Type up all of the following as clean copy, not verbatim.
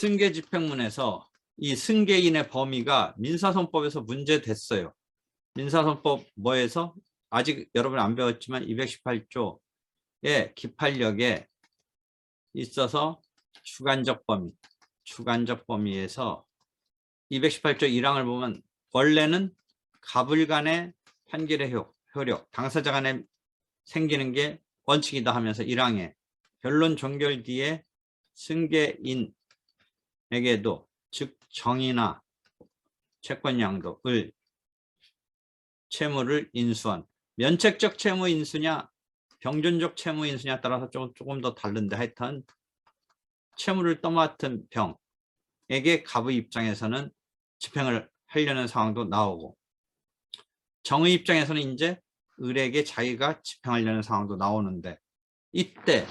승계집행문에서 이 승계인의 범위가 민사소송법에서 문제됐어요. 민사소송법 뭐에서? 아직 여러분 안 배웠지만 218조의 기판력에 있어서 주관적 범위에서 218조 1항을 보면 원래는 갑을 간의 판결의 효력, 당사자 간에 생기는 게 원칙이다 하면서 1항에 변론 종결 뒤에 승계인에게도 즉 정의나 채권양도의 채무를 인수한 면책적 채무 인수냐 병존적 채무 인수냐에 따라서 조금 더 다른데 하여튼 채무를 떠맡은 병에게 갑의 입장에서는 집행을 하려는 상황도 나오고 정의 입장에서는 이제 을에게 자기가 집행하려는 상황도 나오는데 이때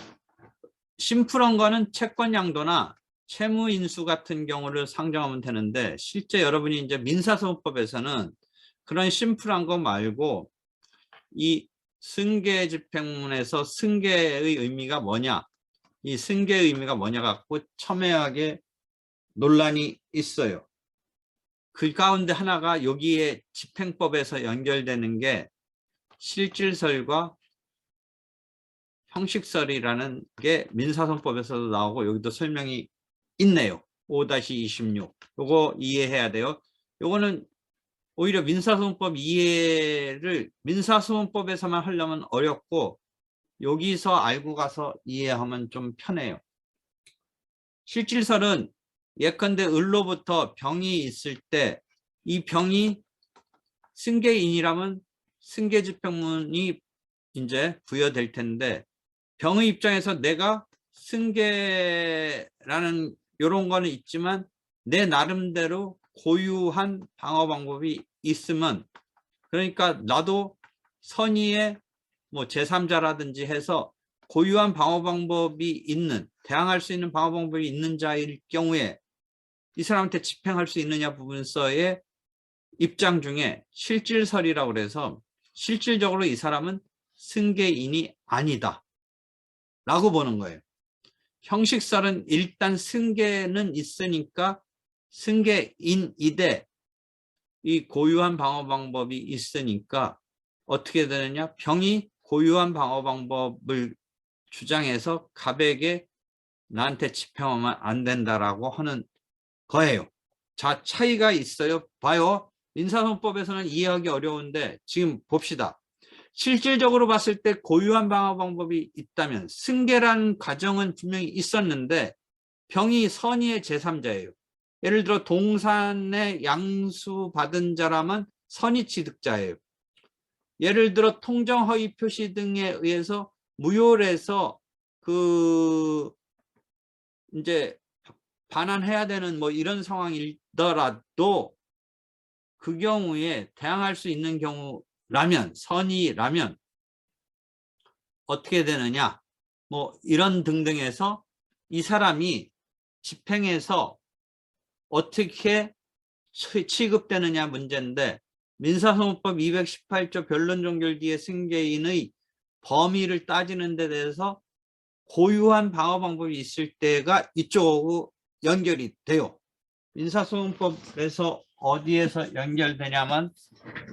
심플한 거는 채권양도나 채무인수 같은 경우를 상정하면 되는데 실제 여러분이 이제 민사소송법에서는 그런 심플한 거 말고 이 승계집행문에서 승계의 의미가 뭐냐 이 승계의 의미가 뭐냐 갖고 첨예하게 논란이 있어요. 그 가운데 하나가 여기에 집행법에서 연결되는 게 실질설과 형식설이라는 게 민사소송법에서도 나오고 여기도 설명이 있네요. 5-26 요거 이해해야 돼요. 요거는 오히려 민사소송법 이해를 민사소송법에서만 하려면 어렵고 여기서 알고 가서 이해하면 좀 편해요. 실질설은 예컨대 을로부터 병이 있을 때 이 병이 승계인이라면 승계집행문이 이제 부여될 텐데 병의 입장에서 내가 승계라는 이런 거는 있지만 내 나름대로 고유한 방어 방법이 있으면 그러니까 나도 선의의 뭐 제3자라든지 해서 고유한 방어 방법이 있는 대항할 수 있는 방어 방법이 있는 자일 경우에 이 사람한테 집행할 수 있느냐 부분서의 입장 중에 실질설이라고 그래서 실질적으로 이 사람은 승계인이 아니다 라고 보는 거예요. 형식설은 일단 승계는 있으니까 승계인이되 이 고유한 방어 방법이 있으니까 어떻게 되느냐 병이 고유한 방어 방법을 주장해서 갑에게 나한테 집행하면 안 된다라고 하는 거예요. 자, 차이가 있어요. 봐요. 민사소송법에서는 이해하기 어려운데 지금 봅시다. 실질적으로 봤을 때 고유한 방어 방법이 있다면 승계라는 과정은 분명히 있었는데 병이 선의의 제3자예요. 예를 들어 동산에 양수받은 자라면 선의 취득자예요. 예를 들어 통정허위 표시 등에 의해서 무효해서 이제 반환해야 되는 뭐 이런 상황이더라도 그 경우에 대항할 수 있는 경우라면 선의라면 어떻게 되느냐 뭐 이런 등등해서 이 사람이 집행해서 어떻게 취급되느냐 문제인데 민사소송법 218조 변론 종결 뒤에 승계인의 범위를 따지는 데 대해서 고유한 방어 방법이 있을 때가 이쪽하고 연결이 돼요. 민사소송법에서 어디에서 연결되냐면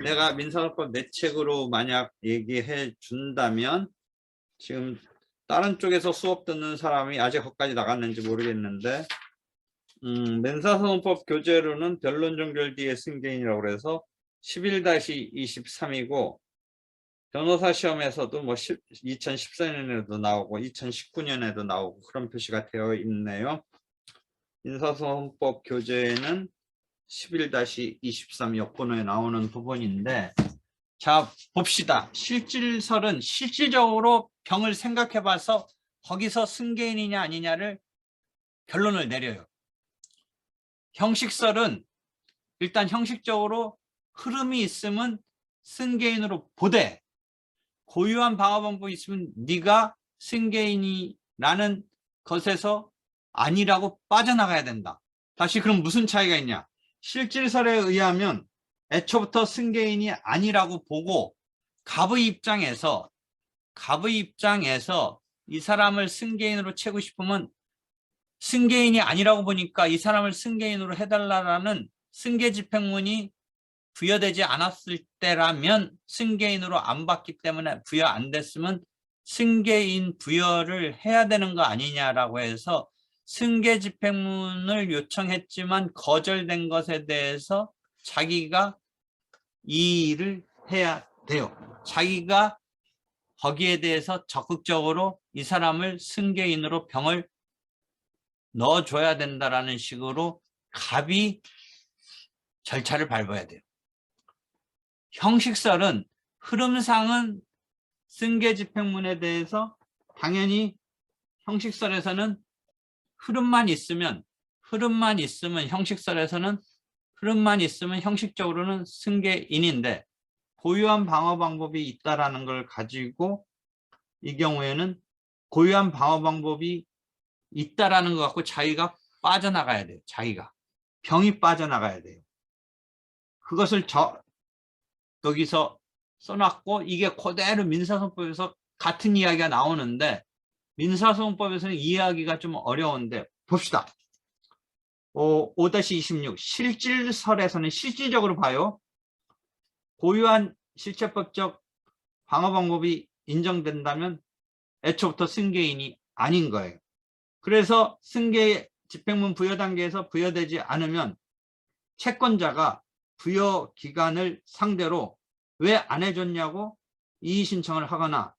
내가 민사소송법 내 책으로 만약 얘기해 준다면 지금 다른 쪽에서 수업 듣는 사람이 아직 거기까지 나갔는지 모르겠는데 민사소송법 교재로는 변론 종결 뒤에 승계인이라고 해서 11-23이고 변호사 시험에서도 뭐 2014년에도 나오고 2019년에도 나오고 그런 표시가 되어 있네요. 민사소송법 교재에는 11-23 역번호에 나오는 부분인데 자 봅시다. 실질설은 실질적으로 병을 생각해 봐서 거기서 승계인이냐 아니냐를 결론을 내려요. 형식설은 일단 형식적으로 흐름이 있으면 승계인으로 보되 고유한 방어 방법이 있으면 네가 승계인이라는 것에서 아니라고 빠져나가야 된다. 다시 그럼 무슨 차이가 있냐? 실질설에 의하면 애초부터 승계인이 아니라고 보고 갑의 입장에서 이 사람을 승계인으로 채고 싶으면 승계인이 아니라고 보니까 이 사람을 승계인으로 해달라는 승계집행문이 부여되지 않았을 때라면 승계인으로 안 받기 때문에 부여 안 됐으면 승계인 부여를 해야 되는 거 아니냐라고 해서 승계집행문을 요청했지만 거절된 것에 대해서 자기가 이 일을 해야 돼요. 자기가 거기에 대해서 적극적으로 이 사람을 승계인으로 병을 넣어줘야 된다라는 식으로 갑이 절차를 밟아야 돼요. 형식설은 흐름상은 승계집행문에 대해서 당연히 형식설에서는 흐름만 있으면 형식설에서는 흐름만 있으면 형식적으로는 승계인인데 고유한 방어 방법이 있다라는 걸 가지고 이 경우에는 고유한 방어 방법이 있다라는 것 갖고 자기가 빠져나가야 돼요. 자기가 병이 빠져나가야 돼요. 그것을 여기서 써놨고 이게 그대로 민사소송법에서 같은 이야기가 나오는데 민사소송법에서는 이해하기가 좀 어려운데 봅시다. 5-26 실질설에서는 실질적으로 봐요. 고유한 실체법적 방어 방법이 인정된다면 애초부터 승계인이 아닌 거예요. 그래서 승계 집행문 부여 단계에서 부여되지 않으면 채권자가 부여 기간을 상대로 왜 안 해줬냐고 이의 신청을 하거나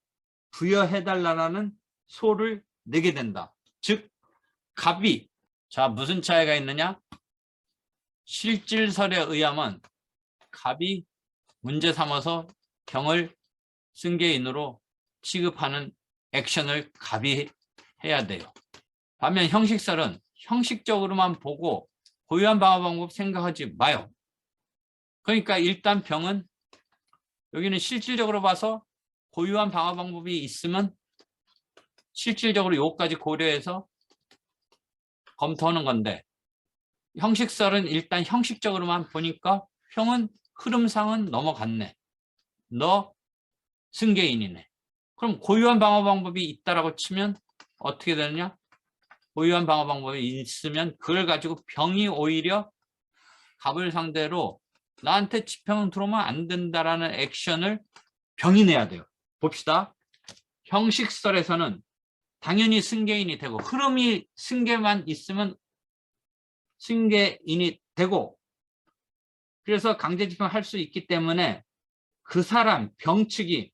부여해달라는 소를 내게 된다. 즉 갑이 자 무슨 차이가 있느냐? 실질설에 의하면 갑이 문제 삼아서 병을 승계인으로 취급하는 액션을 갑이 해야 돼요. 반면 형식설은 형식적으로만 보고 고유한 방어 방법 생각하지 마요. 그러니까 일단 병은 여기는 실질적으로 봐서 고유한 방어 방법이 있으면 실질적으로 요거까지 고려해서 검토하는 건데 형식설은 일단 형식적으로만 보니까 형은 흐름상은 넘어갔네. 너 승계인이네. 그럼 고유한 방어 방법이 있다라고 치면 어떻게 되느냐? 고유한 방어 방법이 있으면 그걸 가지고 병이 오히려 갑을 상대로 나한테 집행은 들어오면 안 된다라는 액션을 병이 내야 돼요. 봅시다. 형식설에서는 당연히 승계인이 되고 흐름이 승계만 있으면 승계인이 되고 그래서 강제 집행할 수 있기 때문에 그 사람 병 측이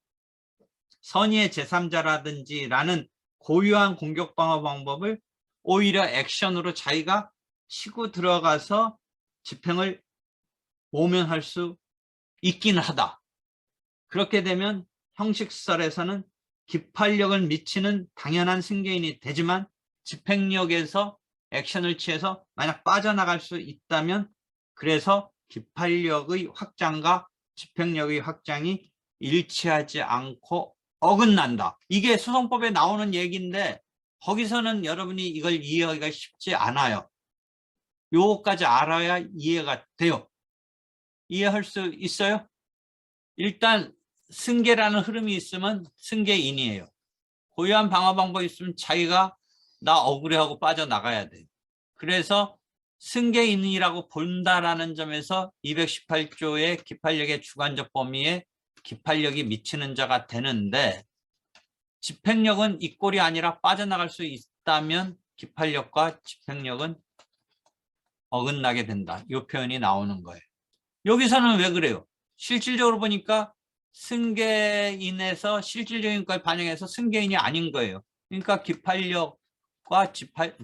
선의의 제3자라든지 라는 고유한 공격 방어 방법을 오히려 액션으로 자기가 치고 들어가서 집행을 모면할 수 있긴 하다. 그렇게 되면 형식설에서는 기판력을 미치는 당연한 승계인이 되지만 집행력에서 액션을 취해서 만약 빠져나갈 수 있다면 그래서 기판력의 확장과 집행력의 확장이 일치하지 않고 어긋난다. 이게 소송법에 나오는 얘기인데 거기서는 여러분이 이걸 이해하기가 쉽지 않아요. 요거까지 알아야 이해가 돼요. 이해할 수 있어요? 일단 승계라는 흐름이 있으면 승계인이에요. 고유한 방어 방법이 있으면 자기가 나 억울해하고 빠져나가야 돼요. 그래서 승계인이라고 본다라는 점에서 218조의 기판력의 주관적 범위에 기판력이 미치는 자가 되는데 집행력은 이 꼴이 아니라 빠져나갈 수 있다면 기판력과 집행력은 어긋나게 된다. 이 표현이 나오는 거예요. 여기서는 왜 그래요? 실질적으로 보니까 승계인에서 실질적인 걸 반영해서 승계인이 아닌 거예요. 그러니까 기판력과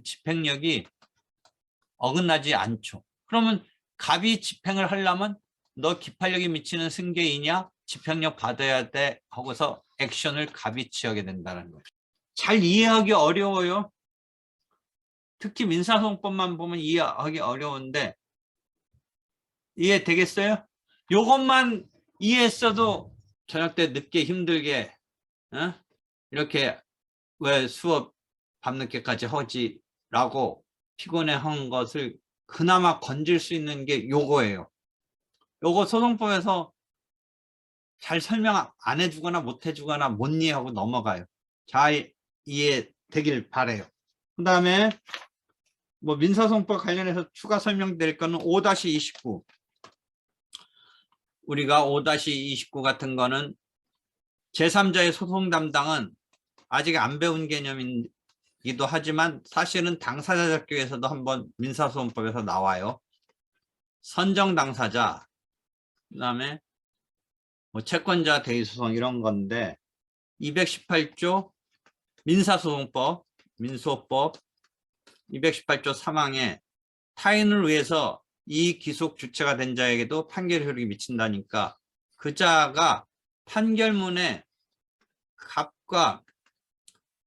집행력이 어긋나지 않죠. 그러면 갑이 집행을 하려면 너 기판력이 미치는 승계인이야? 집행력 받아야 돼 하고서 액션을 갑이 취하게 된다는 거예요. 잘 이해하기 어려워요. 특히 민사소송법만 보면 이해하기 어려운데 이해되겠어요? 요것만 이해했어도 저녁 때 늦게 힘들게 이렇게 왜 수업 밤늦게까지 하지 라고 피곤해한 것을 그나마 건질 수 있는 게 요거예요. 요거 소송법에서 잘 설명 안 해주거나 못 해주거나 못 이해하고 넘어가요. 잘 이해되길 바래요. 그 다음에 뭐 민사소송법 관련해서 추가 설명될 거는 5-29. 우리가 5-29 같은 거는 제3자의 소송 담당은 아직 안 배운 개념이기도 하지만 사실은 당사자 접견에서도 한번 민사소송법에서 나와요. 선정 당사자, 그다음에 뭐 채권자 대의소송 이런 건데 218조 민사소송법, 민소법 218조 3항에 타인을 위해서 이 기속 주체가 된 자에게도 판결 효력이 미친다니까 그 자가 판결문에 갑과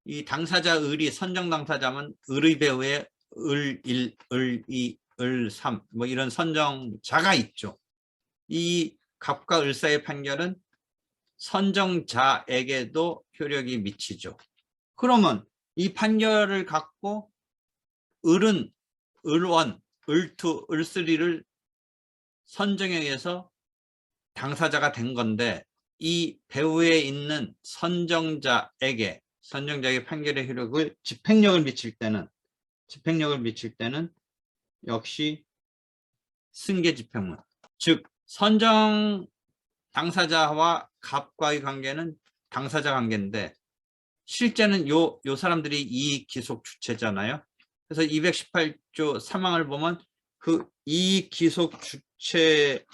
이 당사자 을이 선정 당사자면 을의 배후에 을1, 을2, 을3 뭐 이런 선정자가 있죠. 이 갑과 을 사이의 판결은 선정자에게도 효력이 미치죠. 그러면 이 판결을 갖고 을은 을1, 을2, 을3를 선정에 의해서 당사자가 된 건데 이 배후에 있는 선정자에게 판결의 효력을 집행력을 미칠 때는 역시 승계 집행문. 즉 선정 당사자와 갑과의 관계는 당사자 관계인데 실제는 요 사람들이 이 기속 주체잖아요. 그래서 218조 3항을 보면 그 이 기속 주체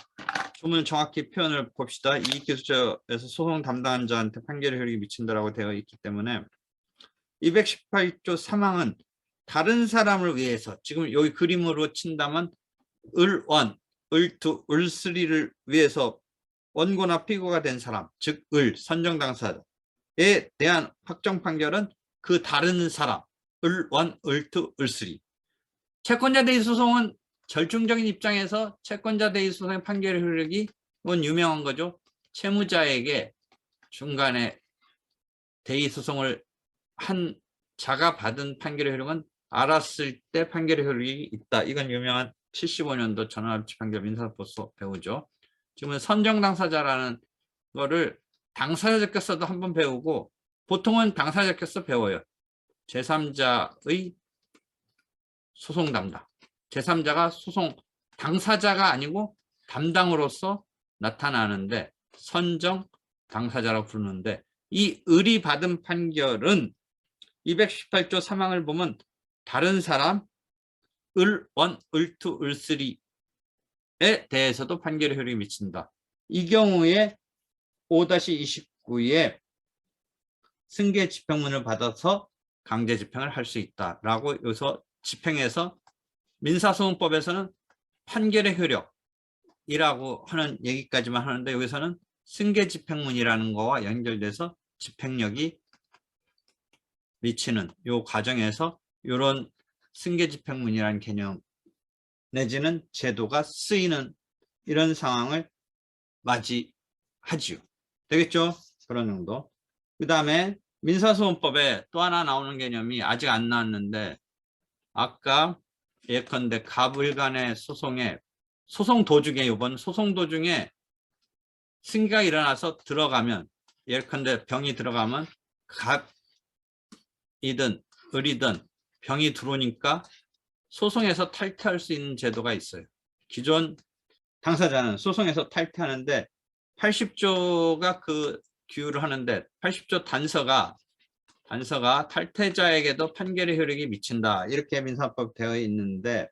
조문을 정확히 표현을 봅시다. 이 기소자에서 소송 담당한 자한테 판결의 효력이 미친다라고 되어 있기 때문에 218조 3항은 다른 사람을 위해서 지금 여기 그림으로 친다면 을1, 을2, 을3를 위해서 원고나 피고가 된 사람, 즉 을, 선정 당사자에 대한 확정 판결은 그 다른 사람, 을1, 을2, 을3. 채권자 대의 소송은 절충적인 입장에서 채권자 대의 소송의 판결의 효력이 이건 유명한 거죠. 채무자에게 중간에 대의 소송을 한 자가 받은 판결의 효력은 알았을 때 판결의 효력이 있다. 이건 유명한 75년도 전환합치 판결 민사법소 배우죠. 지금은 선정 당사자라는 거를 당사자 적격서도 한번 배우고 보통은 당사자 적격서 배워요. 제3자의 소송 담당. 제3자가 소송 당사자가 아니고 담당으로서 나타나는데 선정 당사자라고 부르는데 이 을이 받은 판결은 218조 3항을 보면 다른 사람 을1, 을2, 을3에 대해서도 판결의 효력이 미친다. 이 경우에 5-29에 승계 집행문을 받아서 강제 집행을 할 수 있다라고 여기서 집행해서 민사소송법에서는 판결의 효력이라고 하는 얘기까지만 하는데 여기서는 승계 집행문이라는 거와 연결돼서 집행력이 미치는 이 과정에서 이런 승계 집행문이라는 개념 내지는 제도가 쓰이는 이런 상황을 맞이하지요. 되겠죠? 그런 정도. 그 다음에 민사소송법에 또 하나 나오는 개념이 아직 안 나왔는데 아까 예컨대 갑을 간의 소송에 소송 도중에 이번 소송 도중에 승계가 일어나서 들어가면 예컨대 병이 들어가면 갑이든 을이든 병이 들어오니까 소송에서 탈퇴할 수 있는 제도가 있어요. 기존 당사자는 소송에서 탈퇴하는데 80조가 그 규율을 하는데 80조 단서가 탈퇴자에게도 판결의 효력이 미친다. 이렇게 민사법 되어 있는데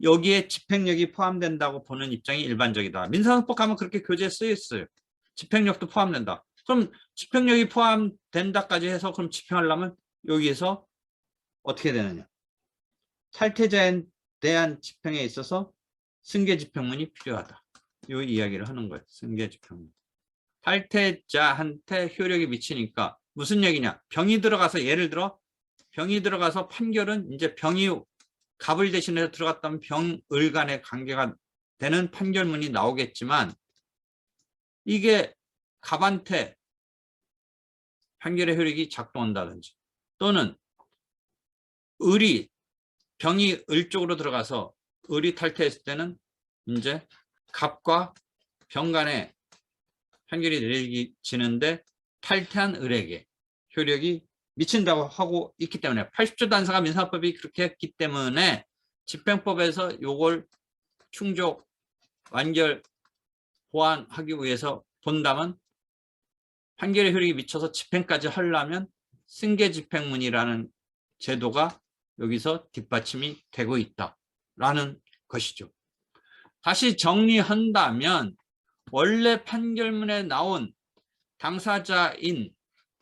여기에 집행력이 포함된다고 보는 입장이 일반적이다. 민사소송법 가면 그렇게 교재에 쓰여 있어요. 집행력도 포함된다. 그럼 집행력이 포함된다까지 해서 그럼 집행하려면 여기에서 어떻게 되느냐. 탈퇴자에 대한 집행에 있어서 승계 집행문이 필요하다. 이 이야기를 하는 거예요. 승계 집행문. 탈퇴자한테 효력이 미치니까 무슨 얘기냐. 병이 들어가서 예를 들어 병이 들어가서 판결은 이제 병이 갑을 대신해서 들어갔다면 병을 간의 관계가 되는 판결문이 나오겠지만 이게 갑한테 판결의 효력이 작동한다든지 또는 을이 병이 을 쪽으로 들어가서 을이 탈퇴했을 때는 이제 갑과 병 간의 판결이 내려지는데 탈퇴한 을에게 효력이 미친다고 하고 있기 때문에 80조 단서가 민사법이 그렇게 했기 때문에 집행법에서 요걸 충족 완결 보완하기 위해서 본다면 판결의 효력이 미쳐서 집행까지 하려면 승계집행문이라는 제도가 여기서 뒷받침이 되고 있다라는 것이죠. 다시 정리한다면 원래 판결문에 나온 당사자인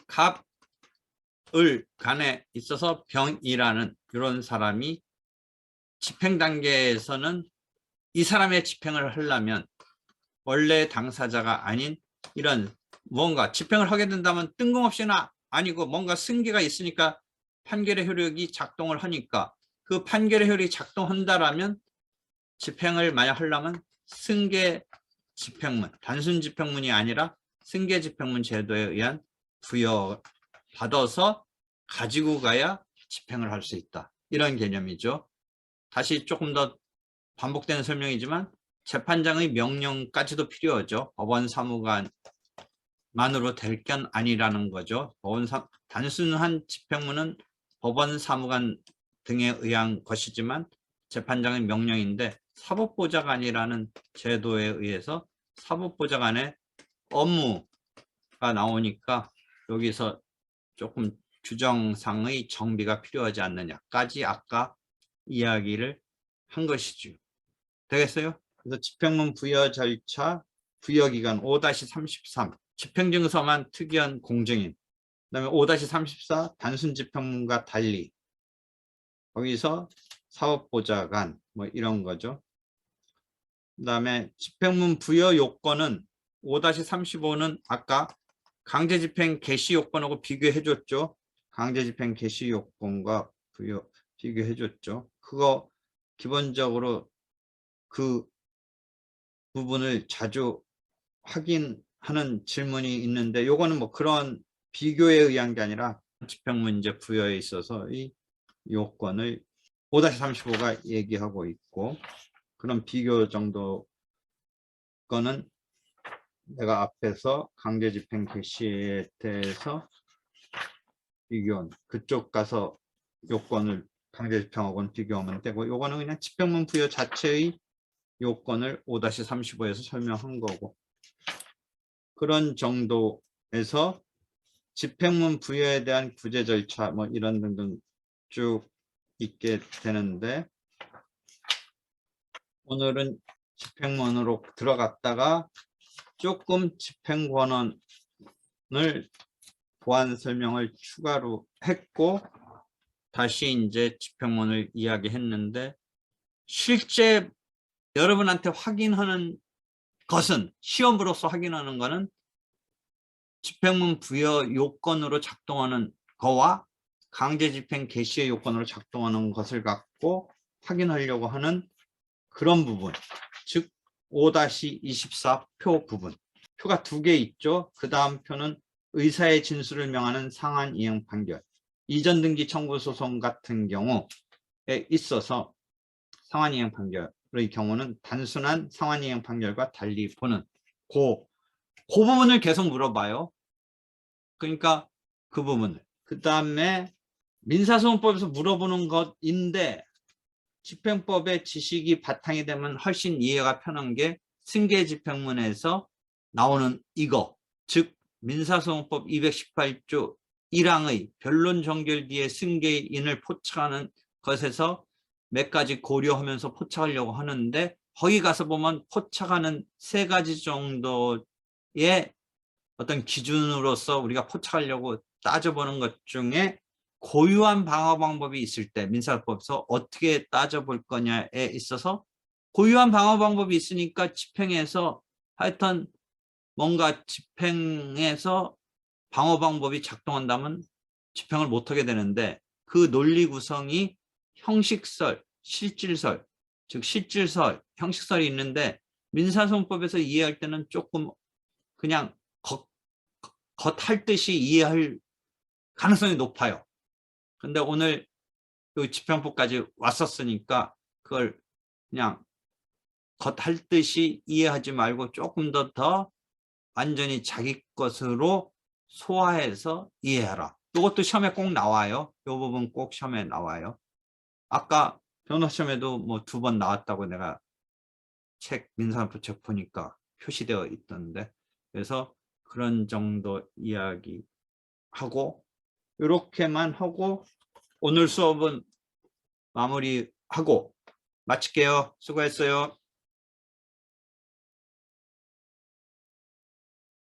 갑을 간에 있어서 병이라는 이런 사람이 집행 단계에서는 이 사람의 집행을 하려면 원래 당사자가 아닌 이런 뭔가 집행을 하게 된다면 뜬금없이나 아니고 뭔가 승계가 있으니까 판결의 효력이 작동을 하니까 그 판결의 효력이 작동한다라면 집행을 만약 하려면 승계 집행문, 단순 집행문이 아니라 승계 집행문 제도에 의한 부여 받아서 가지고 가야 집행을 할 수 있다. 이런 개념이죠. 다시 조금 더 반복되는 설명이지만 재판장의 명령까지도 필요하죠. 법원 사무관만으로 될 건 아니라는 거죠. 단순한 집행문은 법원 사무관 등에 의한 것이지만 재판장의 명령인데 사법보좌관이라는 제도에 의해서 사법보좌관의 업무가 나오니까 여기서 조금 규정상의 정비가 필요하지 않느냐까지 아까 이야기를 한 것이죠. 되겠어요? 그래서 집행문 부여 절차, 부여기간 5-33 집행증서만 특이한 공증인, 그 다음에 5-34 단순 집행문과 달리 거기서 사법보좌관 뭐 이런 거죠. 그 다음에 집행문 부여 요건은 5-35는 아까 강제집행 개시 요건하고 비교해 줬죠. 강제집행 개시 요건과 비교해 줬죠. 그거 기본적으로 그 부분을 자주 확인하는 질문이 있는데 요거는 뭐 그런 비교에 의한 게 아니라 집행문제 부여에 있어서 이 요건을 5-35가 얘기하고 있고 그런 비교 정도 거는 내가 앞에서 강제집행 개시에 대해서 비교한 그쪽 가서 요건을 강제집행하고는 비교하면 되고 요거는 그냥 집행문 부여 자체의 요건을 5-35에서 설명한 거고 그런 정도에서 집행문 부여에 대한 구제 절차 뭐 이런 등등 쭉 있게 되는데 오늘은 집행문으로 들어갔다가 조금 집행권원을 보완 설명을 추가로 했고 다시 이제 집행문을 이야기했는데 실제 여러분한테 확인하는 것은 시험으로서 확인하는 것은 집행문 부여 요건으로 작동하는 거와 강제집행 개시의 요건으로 작동하는 것을 갖고 확인하려고 하는 그런 부분, 즉 5-24 표 부분. 표가 2개 있죠. 그 다음 표는 의사의 진술을 명하는 상한 이행 판결. 이전 등기 청구 소송 같은 경우에 있어서 상한 이행 판결의 경우는 단순한 상한 이행 판결과 달리 보는 그 부분을 계속 물어봐요. 그러니까 그 부분을. 그 다음에 민사소송법에서 물어보는 것인데 집행법의 지식이 바탕이 되면 훨씬 이해가 편한 게 승계집행문에서 나오는 이거, 즉 민사소송법 218조 1항의 변론 종결 뒤에 승계인을 포착하는 것에서 몇 가지 고려하면서 포착하려고 하는데 거기 가서 보면 포착하는 3가지 정도의 어떤 기준으로서 우리가 포착하려고 따져보는 것 중에 고유한 방어 방법이 있을 때 민사법에서 어떻게 따져볼 거냐에 있어서 고유한 방어 방법이 있으니까 집행에서 하여튼 뭔가 집행에서 방어 방법이 작동한다면 집행을 못하게 되는데 그 논리 구성이 형식설, 실질설, 즉 실질설, 형식설이 있는데 민사소송법에서 이해할 때는 조금 그냥 겉할 듯이 이해할 가능성이 높아요. 근데 오늘 그 집행법까지 왔었으니까 그걸 그냥 겉할 듯이 이해하지 말고 조금 더 완전히 자기 것으로 소화해서 이해하라. 이것도 시험에 꼭 나와요. 이 부분 꼭 시험에 나와요. 아까 변호사 시험에도 뭐 2번 나왔다고 내가 책 민사법 보니까 표시되어 있던데, 그래서 그런 정도 이야기하고 이렇게만 하고 오늘 수업은 마무리하고 마칠게요. 수고했어요.